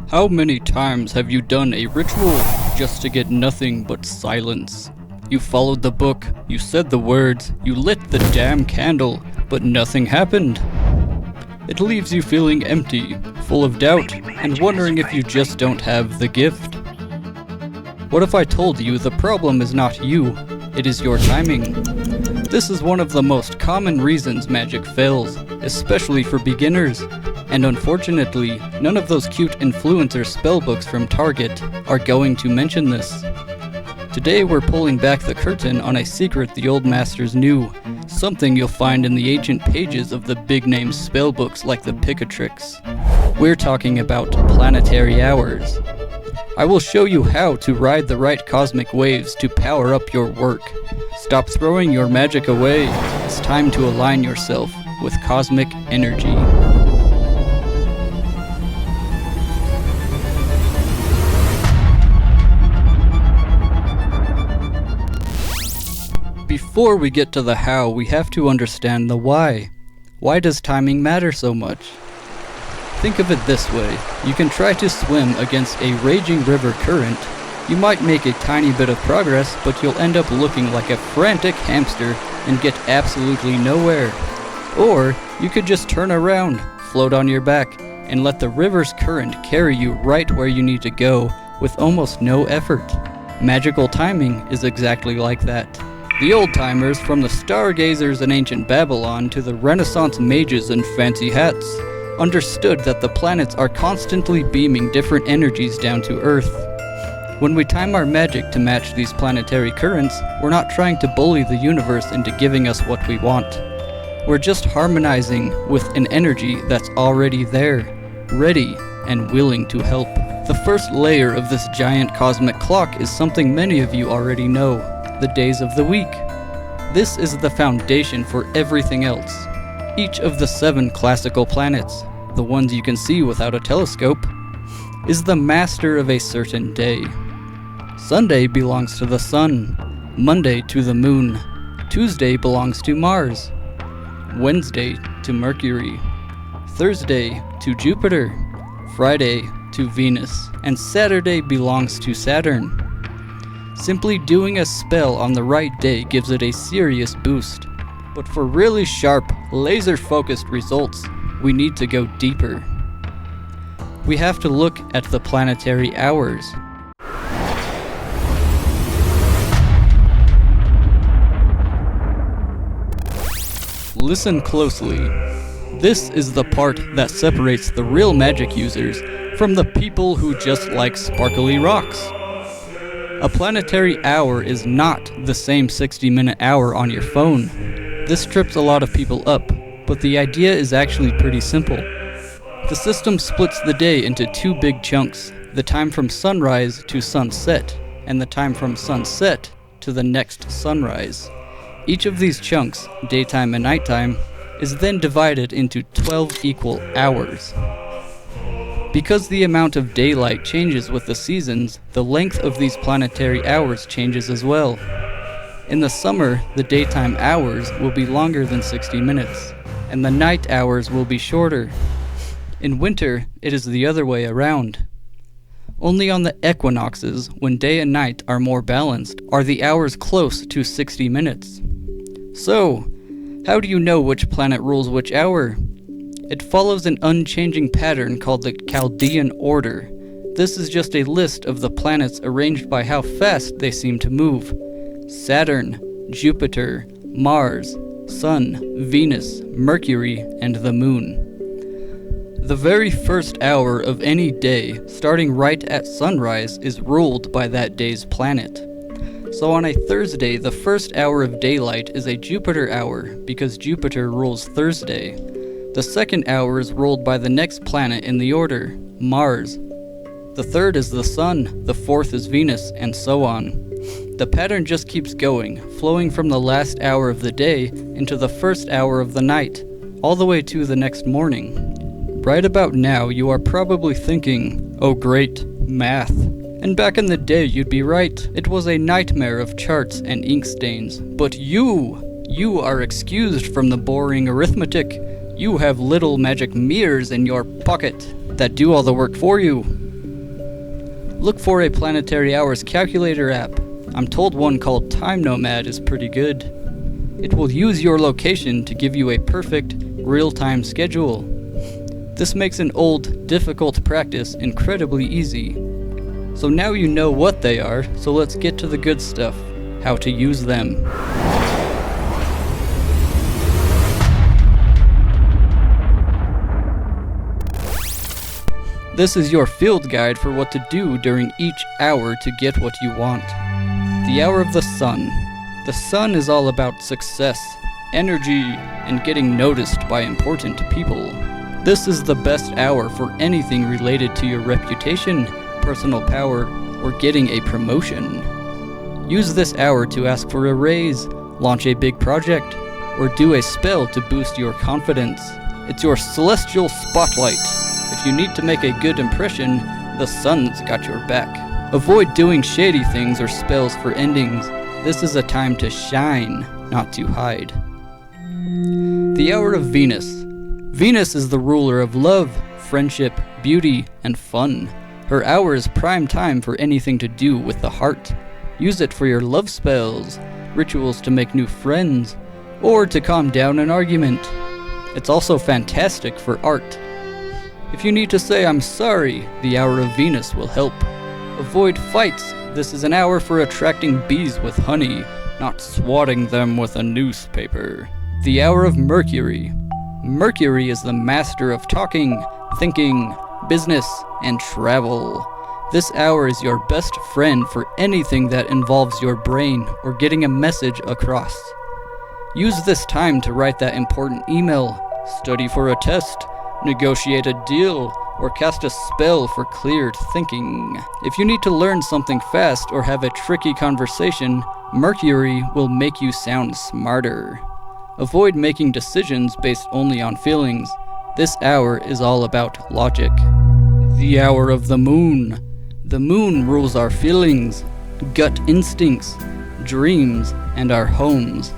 How many times have you done a ritual just to get nothing but silence? You followed the book, you said the words, you lit the damn candle, but nothing happened. It leaves you feeling empty, full of doubt, and wondering if you just don't have the gift. What if I told you the problem is not you, it is your timing? This is one of the most common reasons magic fails, especially for beginners. And unfortunately, none of those cute influencer spellbooks from Target are going to mention this. Today we're pulling back the curtain on a secret the old masters knew, something you'll find in the ancient pages of the big-name spellbooks like the Picatrix. We're talking about planetary hours. I will show you how to ride the right cosmic waves to power up your work. Stop throwing your magic away. It's time to align yourself with cosmic energy. Before we get to the how, we have to understand the why. Why does timing matter so much? Think of it this way. You can try to swim against a raging river current. You might make a tiny bit of progress, but you'll end up looking like a frantic hamster and get absolutely nowhere. Or you could just turn around, float on your back, and let the river's current carry you right where you need to go with almost no effort. Magical timing is exactly like that. The old-timers, from the stargazers in ancient Babylon to the Renaissance mages in fancy hats, understood that the planets are constantly beaming different energies down to Earth. When we time our magic to match these planetary currents, we're not trying to bully the universe into giving us what we want. We're just harmonizing with an energy that's already there, ready and willing to help. The first layer of this giant cosmic clock is something many of you already know: the days of the week. This is the foundation for everything else. Each of the 7 classical planets, the ones you can see without a telescope, is the master of a certain day. Sunday belongs to the sun, Monday to the moon, Tuesday belongs to Mars, Wednesday to Mercury, Thursday to Jupiter, Friday to Venus, and Saturday belongs to Saturn. Simply doing a spell on the right day gives it a serious boost. But for really sharp, laser-focused results, we need to go deeper. We have to look at the planetary hours. Listen closely. This is the part that separates the real magic users from the people who just like sparkly rocks. A planetary hour is not the same 60-minute hour on your phone. This trips a lot of people up, but the idea is actually pretty simple. The system splits the day into 2 big chunks, the time from sunrise to sunset, and the time from sunset to the next sunrise. Each of these chunks, daytime and nighttime, is then divided into 12 equal hours. Because the amount of daylight changes with the seasons, the length of these planetary hours changes as well. In the summer, the daytime hours will be longer than 60 minutes, and the night hours will be shorter. In winter, it is the other way around. Only on the equinoxes, when day and night are more balanced, are the hours close to 60 minutes. So, how do you know which planet rules which hour? It follows an unchanging pattern called the Chaldean Order. This is just a list of the planets arranged by how fast they seem to move. Saturn, Jupiter, Mars, Sun, Venus, Mercury, and the Moon. The very first hour of any day, starting right at sunrise, is ruled by that day's planet. So on a Thursday, the first hour of daylight is a Jupiter hour, because Jupiter rules Thursday. The second hour is ruled by the next planet in the order, Mars. The third is the Sun, the fourth is Venus, and so on. The pattern just keeps going, flowing from the last hour of the day into the first hour of the night, all the way to the next morning. Right about now, you are probably thinking, oh great, math. And back in the day, you'd be right. It was a nightmare of charts and ink stains. But you are excused from the boring arithmetic. You have little magic mirrors in your pocket that do all the work for you. Look for a Planetary Hours calculator app. I'm told one called Time Nomad is pretty good. It will use your location to give you a perfect, real-time schedule. This makes an old, difficult practice incredibly easy. So now you know what they are, so let's get to the good stuff. How to use them. This is your field guide for what to do during each hour to get what you want. The hour of the sun. The sun is all about success, energy, and getting noticed by important people. This is the best hour for anything related to your reputation, personal power, or getting a promotion. Use this hour to ask for a raise, launch a big project, or do a spell to boost your confidence. It's your celestial spotlight. If you need to make a good impression, the sun's got your back. Avoid doing shady things or spells for endings. This is a time to shine, not to hide. The hour of Venus. Venus is the ruler of love, friendship, beauty, and fun. Her hour is prime time for anything to do with the heart. Use it for your love spells, rituals to make new friends, or to calm down an argument. It's also fantastic for art. If you need to say I'm sorry, the hour of Venus will help. Avoid fights. This is an hour for attracting bees with honey, not swatting them with a newspaper. The hour of Mercury. Mercury is the master of talking, thinking, business, and travel. This hour is your best friend for anything that involves your brain or getting a message across. Use this time to write that important email, study for a test, negotiate a deal, or cast a spell for cleared thinking. If you need to learn something fast or have a tricky conversation, Mercury will make you sound smarter. Avoid making decisions based only on feelings. This hour is all about logic. The hour of the moon. The moon rules our feelings, gut instincts, dreams, and our homes.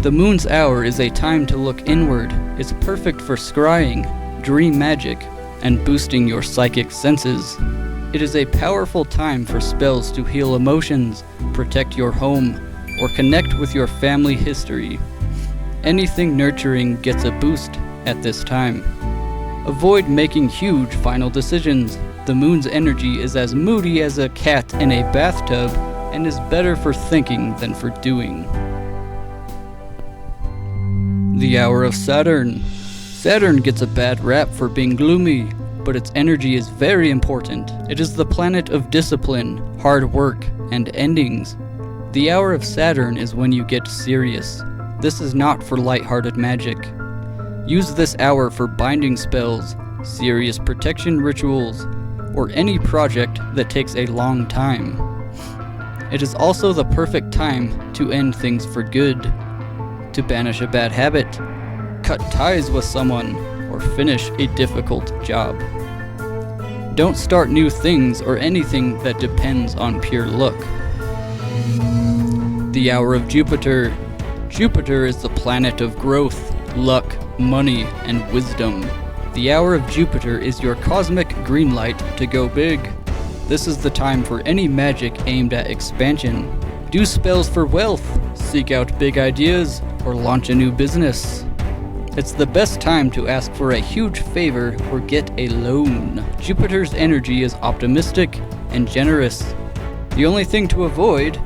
The moon's hour is a time to look inward. It's perfect for scrying, dream magic, and boosting your psychic senses. It is a powerful time for spells to heal emotions, protect your home, or connect with your family history. Anything nurturing gets a boost at this time. Avoid making huge final decisions. The moon's energy is as moody as a cat in a bathtub and is better for thinking than for doing. The hour of Saturn. Saturn gets a bad rap for being gloomy, but its energy is very important. It is the planet of discipline, hard work, and endings. The hour of Saturn is when you get serious. This is not for lighthearted magic. Use this hour for binding spells, serious protection rituals, or any project that takes a long time. It is also the perfect time to end things for good, to banish a bad habit, cut ties with someone, or finish a difficult job. Don't start new things or anything that depends on pure luck. The hour of Jupiter. Jupiter is the planet of growth, luck, money, and wisdom. The hour of Jupiter is your cosmic green light to go big. This is the time for any magic aimed at expansion. Do spells for wealth, seek out big ideas, or launch a new business. It's the best time to ask for a huge favor or get a loan. Jupiter's energy is optimistic and generous. The only thing to avoid,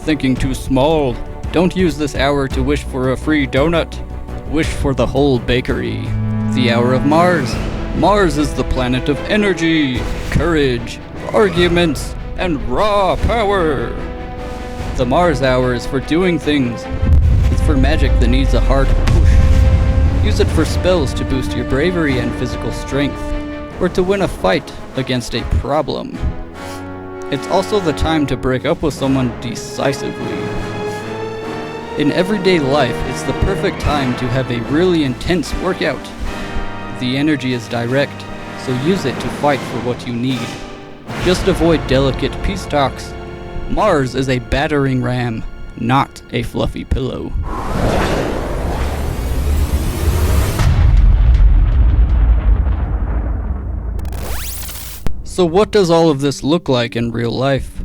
thinking too small. Don't use this hour to wish for a free donut. Wish for the whole bakery. The hour of Mars. Mars is the planet of energy, courage, arguments, and raw power. The Mars hour is for doing things. It's for magic that needs a hard push. Use it for spells to boost your bravery and physical strength, or to win a fight against a problem. It's also the time to break up with someone decisively. In everyday life, it's the perfect time to have a really intense workout. The energy is direct, so use it to fight for what you need. Just avoid delicate peace talks. Mars is a battering ram, not a fluffy pillow. So what does all of this look like in real life?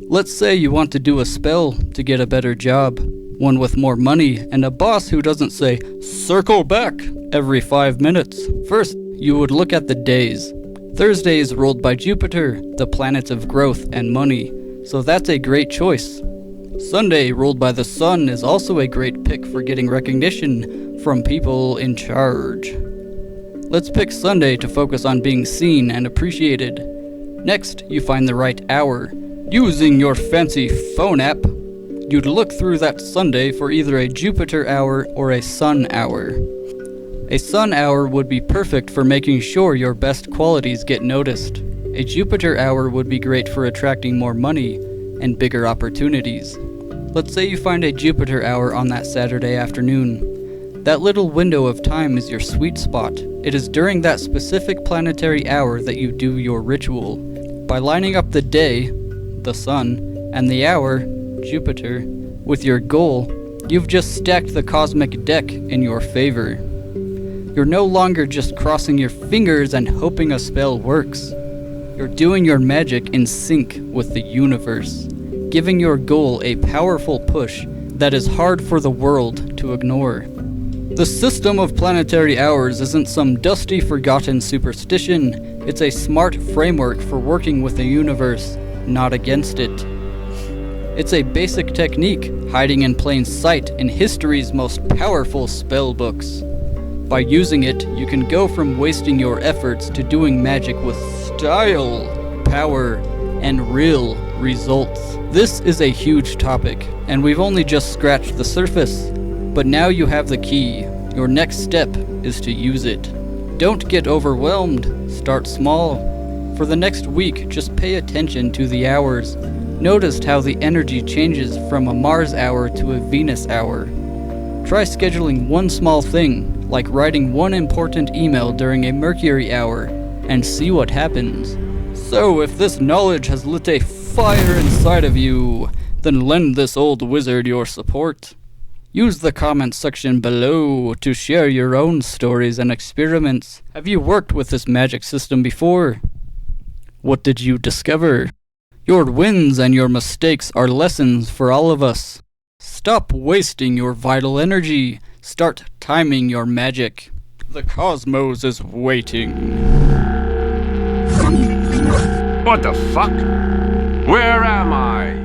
Let's say you want to do a spell to get a better job, one with more money, and a boss who doesn't say, "Circle back," every 5 minutes. First, you would look at the days. Thursday is ruled by Jupiter, the planet of growth and money, so that's a great choice. Sunday, ruled by the Sun, is also a great pick for getting recognition from people in charge. Let's pick Sunday to focus on being seen and appreciated. Next, you find the right hour. Using your fancy phone app, you'd look through that Sunday for either a Jupiter hour or a Sun hour. A Sun hour would be perfect for making sure your best qualities get noticed. A Jupiter hour would be great for attracting more money and bigger opportunities. Let's say you find a Jupiter hour on that Saturday afternoon. That little window of time is your sweet spot. It is during that specific planetary hour that you do your ritual. By lining up the day, the Sun, and the hour, Jupiter, with your goal, you've just stacked the cosmic deck in your favor. You're no longer just crossing your fingers and hoping a spell works. You're doing your magic in sync with the universe, giving your goal a powerful push that is hard for the world to ignore. The system of planetary hours isn't some dusty, forgotten superstition. It's a smart framework for working with the universe, not against it. It's a basic technique hiding in plain sight in history's most powerful spell books. By using it, you can go from wasting your efforts to doing magic with style, power, and real results. This is a huge topic, and we've only just scratched the surface. But now you have the key. Your next step is to use it. Don't get overwhelmed. Start small. For the next week, just pay attention to the hours. Notice how the energy changes from a Mars hour to a Venus hour. Try scheduling one small thing, like writing one important email during a Mercury hour, and see what happens. So if this knowledge has lit a fire inside of you, then lend this old wizard your support. Use the comments section below to share your own stories and experiments. Have you worked with this magic system before? What did you discover? Your wins and your mistakes are lessons for all of us. Stop wasting your vital energy. Start timing your magic. The cosmos is waiting. What the fuck? Where am I?